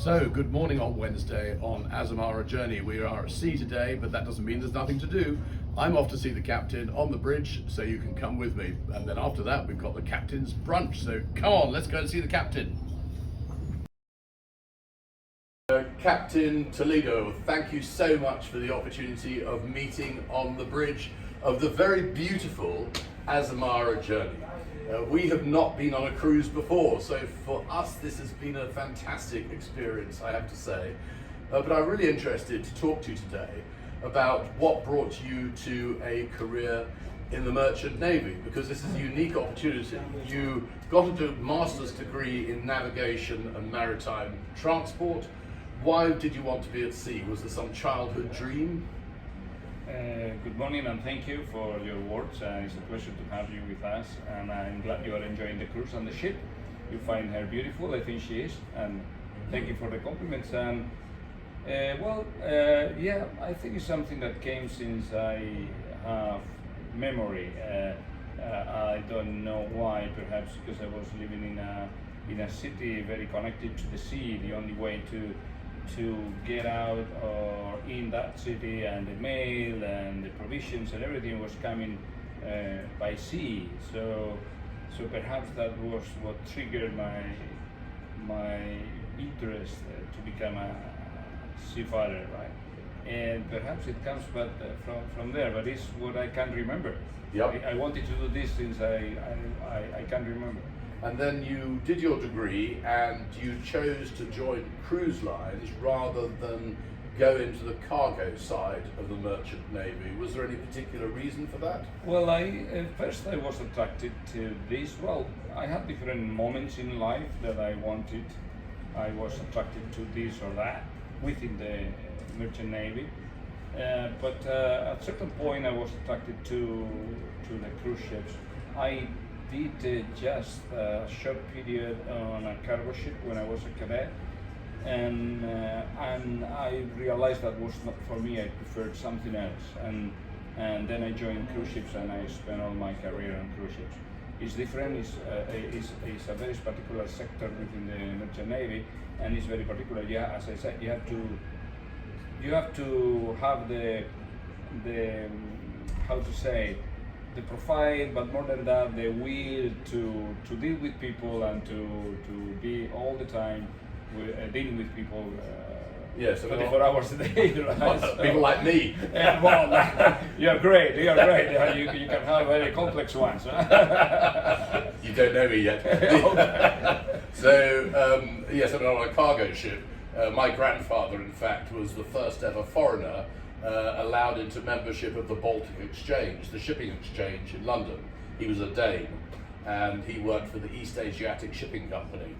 So, good morning on Wednesday on Azamara journey. We are at sea today, but that doesn't mean there's nothing to do. I'm off to see the captain on the bridge, so you can come with me. And then after that, we've got the captain's brunch. So come on, let's go and see the captain. Captain Toledo, thank you so much for the opportunity of meeting on the bridge of the very beautiful Azamara journey. We have not been on a cruise before, so for us this has been a fantastic experience, I have to say. But I'm really interested to talk to you today about what brought you to a career in the Merchant Navy, because this is a unique opportunity. You got a master's degree in navigation and maritime transport. Why did you want to be at sea? Was there some childhood dream? Good morning and thank you for your words. It's a pleasure to have you with us, and I'm glad you are enjoying the cruise on the ship. You find her beautiful, I think she is, and thank you for the compliments. And yeah, I think it's something that came since I have memory. I don't know why, perhaps because I was living in a city very connected to the sea. The only way to get out or in that city, and the mail and the provisions and everything was coming by sea. So perhaps that was what triggered my interest to become a seafarer, right? And perhaps it comes from there, but it's what I can't remember. Yep. I wanted to do this since I can't remember. And then you did your degree and you chose to join cruise lines rather than go into the cargo side of the Merchant Navy. Was there any particular reason for that? Well, first I was attracted to this. Well, I had different moments in life that I was attracted to this or that within the Merchant Navy. But at a certain point I was attracted to the cruise ships. I did just a short period on a cargo ship when I was a cadet, and I realized that was not for me. I preferred something else, and then I joined cruise ships, and I spent all my career on cruise ships. It's different. It's a very particular sector within the Merchant Navy, and it's very particular. Yeah, as I said, you have to have the how to say, the profile, but more than that, the will to deal with people and to be all the time dealing with people. Yes, 24 hours a day, right? So, people like me. Yeah, well, you're great. You can have very complex ones. You don't know me yet. So, yes, I'm on a cargo ship. My grandfather, in fact, was the first ever foreigner allowed into membership of the Baltic Exchange, the shipping exchange in London. He was a Dane, and he worked for the East Asiatic Shipping Company.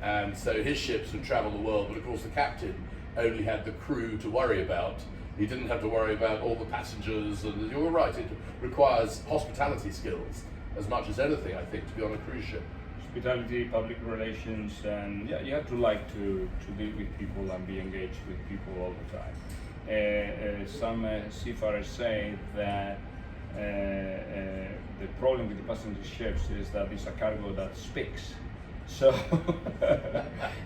And so his ships would travel the world, but of course the captain only had the crew to worry about. He didn't have to worry about all the passengers, and you're right, it requires hospitality skills as much as anything, I think, to be on a cruise ship. Hospitality, public relations, and yeah, you have to like to deal with people and be engaged with people all the time. Some seafarers say that the problem with the passenger ships is that it's a cargo that speaks. So,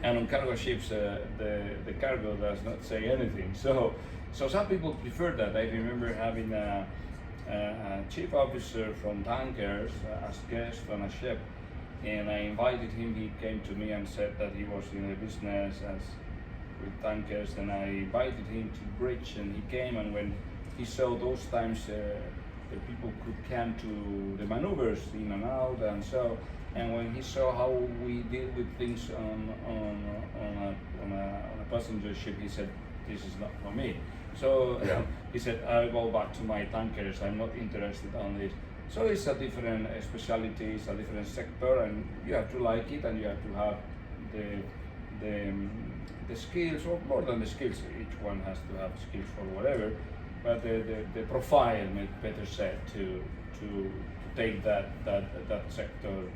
and on cargo ships, the cargo does not say anything. So some people prefer that. I remember having a chief officer from tankers as guest on a ship, and I invited him. He came to me and said that he was in the business with tankers, and I invited him to the bridge, and he came, and when he saw those times the people could come to the maneuvers in and out, and when he saw how we deal with things on a passenger ship, he said, this is not for me. So yeah. He said, I'll go back to my tankers, I'm not interested on this. So it's a different specialty, it's a different sector, and you have to like it, and you have to have the skills, or more than the skills. Each one has to have skills for whatever, but the profile, better said, to take that sector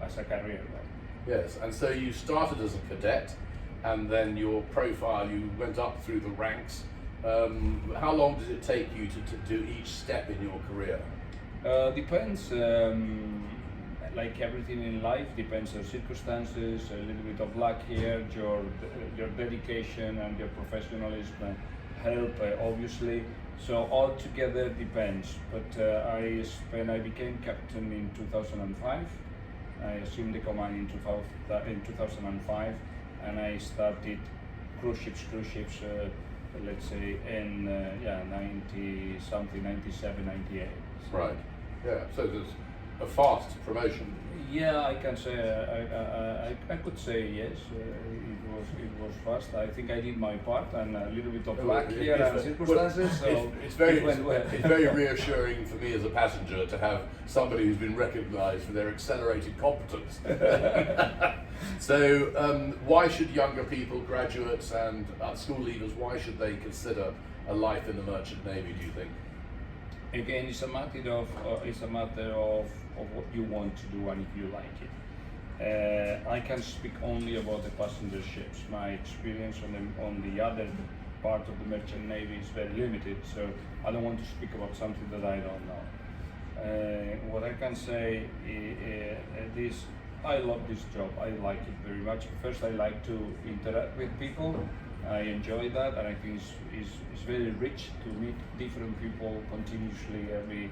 as a career. Right? Yes, and so you started as a cadet, and then your profile, you went up through the ranks. How long did it take you to do each step in your career? Depends. like everything in life, depends on circumstances, a little bit of luck here, your dedication and your professionalism help, obviously. So all together depends. But I became captain in 2005. I assumed the command in 2005, and I started cruise ships. Let's say in 90 something, 97, 98. So. Right. Yeah. So there's a fast promotion. Yeah, I can say I could say yes. It was fast. I think I did my part and a little bit of luck here and circumstances. So it's very reassuring for me as a passenger to have somebody who's been recognised for their accelerated competence. So, why should younger people, graduates and school leavers, why should they consider a life in the Merchant Navy? Do you think? Again, it's a matter of what you want to do and if you like it. I can speak only about the passenger ships. My experience on the other part of the Merchant Navy is very limited, so I don't want to speak about something that I don't know. What I can say is I love this job. I like it very much. First, I like to interact with people. I enjoy that, and I think it's very rich to meet different people continuously every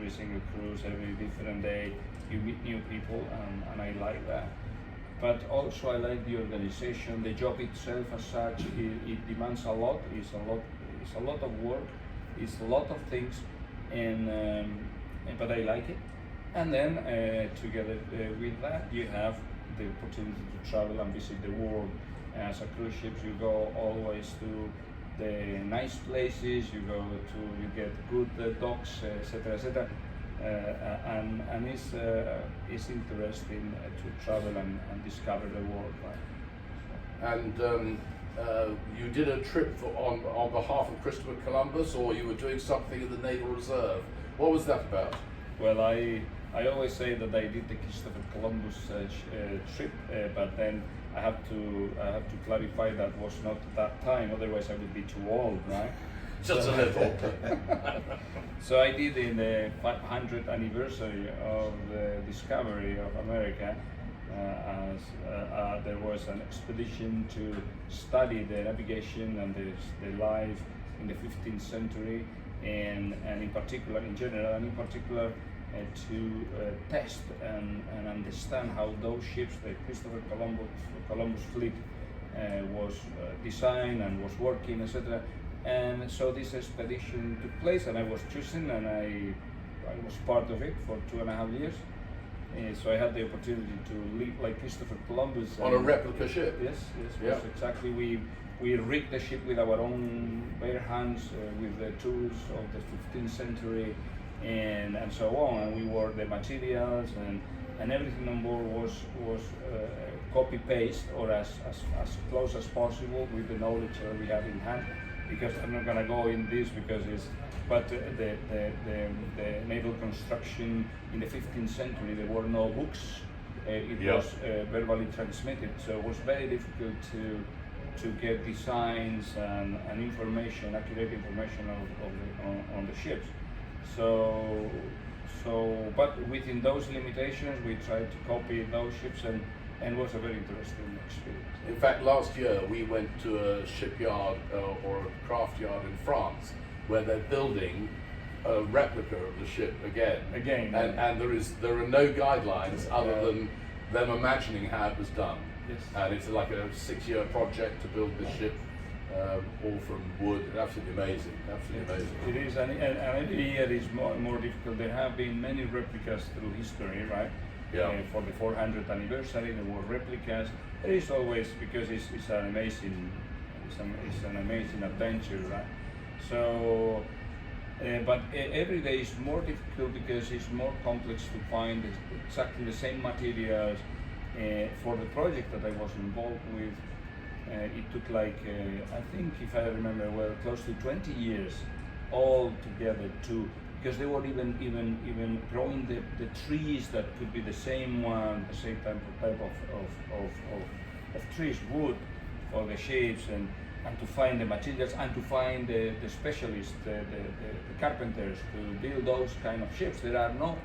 single cruise, every different day. You meet new people, and I like that. But also I like the organization. The job itself, as such, it demands a lot. It's a lot of work. It's a lot of things, but I like it. And then together with that, you have the opportunity to travel and visit the world. As a cruise ship, you go always to the nice places. You get good docks, etc., etc. And it's interesting to travel and discover the world. Right? And you did a trip on behalf of Christopher Columbus, or you were doing something in the Naval Reserve. What was that about? Well, I always say that I did the Christopher Columbus trip, but then I have to clarify that was not that time. Otherwise, I would be too old, right? Just a little. So I did in the 500th anniversary of the discovery of America. There was an expedition to study the navigation and the life in the 15th century, and in particular, in general, and in particular, to test and understand how those ships, the Christopher Columbus fleet, was designed and was working, etc. And so this expedition took place, and I was chosen, and I was part of it for 2.5 years. So I had the opportunity to live like Christopher Columbus. On a replica ship? Yes, yeah. Exactly. We rigged the ship with our own bare hands, with the tools of the 15th century, and so on. And we wore the materials, and everything on board was copy paste, or as close as possible with the knowledge that we have in hand. Because I'm not going to go in this because but the naval construction in the 15th century, there were no books. It was verbally transmitted, so it was very difficult to get designs and information, accurate information on the ships. But within those limitations, we tried to copy those ships, and it was a very interesting experience. In fact, last year we went to a shipyard or a craft yard in France where they're building a replica of the ship again. And there are no guidelines other than them imagining how it was done. Yes. And it's like a 6-year project to build the ship, all from wood. Absolutely amazing. Absolutely amazing. It is, and every year is more difficult. There have been many replicas through history, right? Yeah. For the 400th anniversary, there were replicas. There is always, because it's an amazing adventure, right? So, but every day is more difficult because it's more complex to find exactly the same materials. For the project that I was involved with, it took I think, if I remember well, close to 20 years all together because they were even growing the trees that could be the same one, the same type of trees, wood for the shapes, and to find the materials, and to find the specialists, the carpenters to build those kind of ships. There are no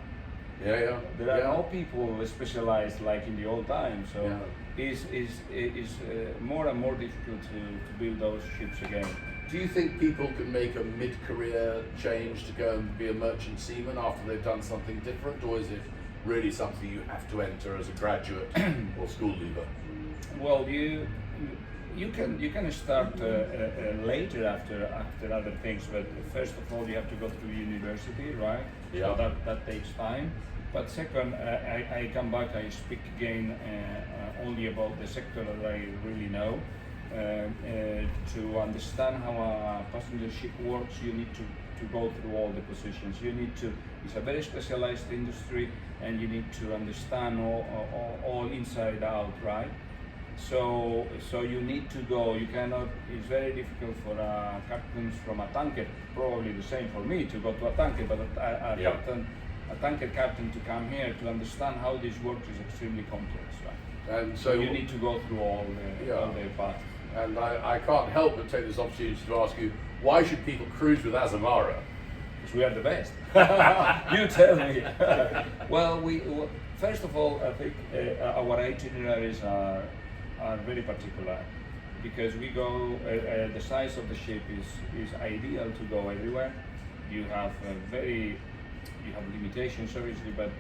There are no people specialized like in the old times, so it's more and more difficult to build those ships again. Do you think people can make a mid-career change to go and be a merchant seaman after they've done something different, or is it really something you have to enter as a graduate or school leaver? Well, you can start later after other things, but first of all you have to go through university, right? Yeah. So that takes time. But second, I come back, I speak again only about the sector that I really know. To understand how a passenger ship works, you need to go through all the positions. It's a very specialized industry, and you need to understand all inside out, right? So you need to go. You cannot. It's very difficult for captains from a tanker. Probably the same for me to go to a tanker, but a tanker captain to come here to understand how this works is extremely complex, right? And so you need to go through all the paths. And I can't help but take this opportunity to ask you, why should people cruise with Azamara? Because we are the best. You tell me. Well, first of all, I think our itineraries are very particular, because we go. The size of the ship is ideal to go everywhere. You have limitations, obviously, but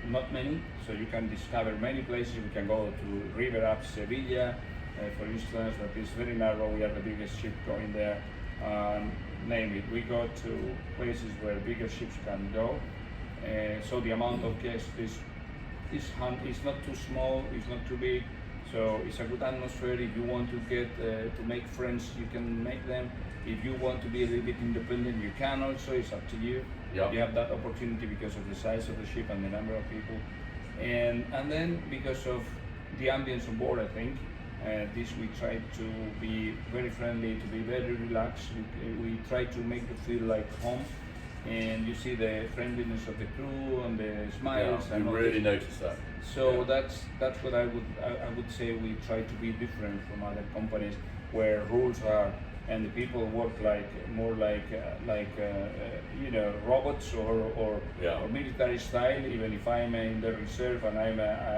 not many. So you can discover many places. We can go to River up Sevilla. For instance, that is very narrow. We are the biggest ship going there. Name it. We go to places where bigger ships can go. So the amount of guests is not too small. It's not too big. So it's a good atmosphere. If you want to get to make friends, you can make them. If you want to be a little bit independent, you can also. It's up to you. Yeah. You have that opportunity because of the size of the ship and the number of people, and then because of the ambience on board, I think. We try to be very friendly, to be very relaxed. We try to make you feel like home, and you see the friendliness of the crew and the smiles. Yeah, you really notice that. So that's what I would say. We try to be different from other companies where rules are, and the people work more like robots or military style. Even if I'm in the reserve and I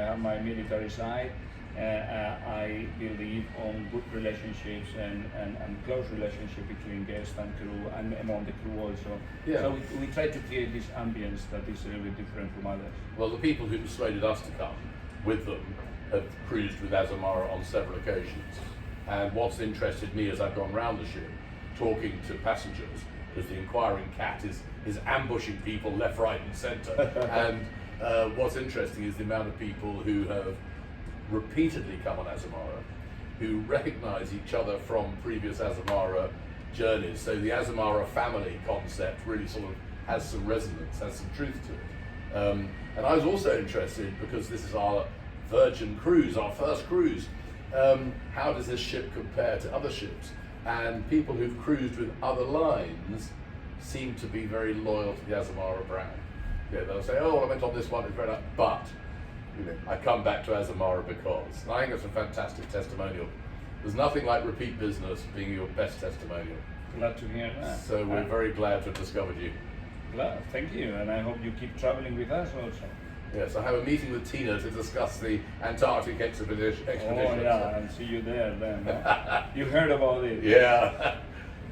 have my military side. I believe on good relationships and close relationship between guests and crew and among the crew also. Yeah. So we try to create this ambience that is a little bit different from others. Well, the people who persuaded us to come with them have cruised with Azamara on several occasions. And what's interested me as I've gone round the ship, talking to passengers, because the Inquiring Cat is ambushing people left, right and centre. And what's interesting is the amount of people who have repeatedly come on Azamara, who recognise each other from previous Azamara journeys. So the Azamara family concept really sort of has some resonance, has some truth to it. And I was also interested, because this is our Virgin cruise, our first cruise, how does this ship compare to other ships? And people who've cruised with other lines seem to be very loyal to the Azamara brand. Yeah, they'll say, oh, I went on this one, it's very nice, but I come back to Azamara because. And I think it's a fantastic testimonial. There's nothing like repeat business being your best testimonial. Glad to hear that. So we're very glad to have discovered you. Glad, thank you, and I hope you keep traveling with us also. Yes, I have a meeting with Tina to discuss the Antarctic expedition. Oh yeah, I'll see you there then. You heard about it. Yeah.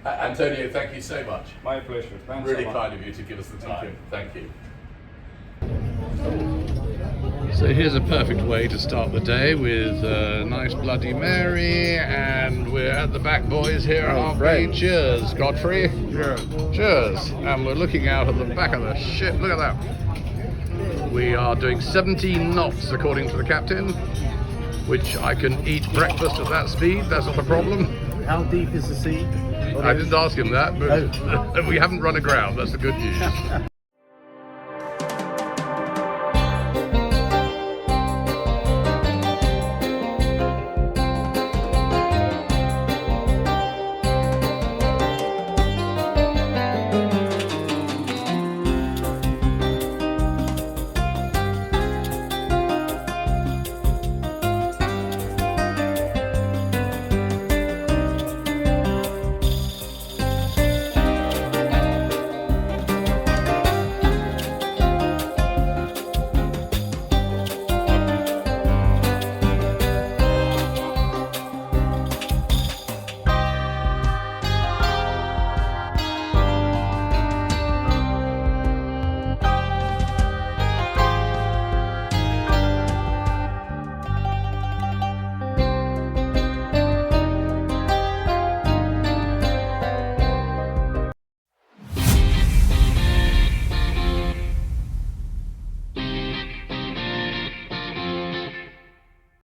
Antonio, thank you so much. My pleasure. Thanks Really so much. kind of you to give us the time. Thank you. So here's a perfect way to start the day with a nice Bloody Mary, and we're at the back, boys, here, aren't we? Cheers, Godfrey. Cheers. Cheers. And we're looking out at the back of the ship. Look at that. We are doing 17 knots, according to the captain, which I can eat breakfast at that speed. That's not a problem. How deep is the sea? I didn't ask him that, but we haven't run aground. That's the good news.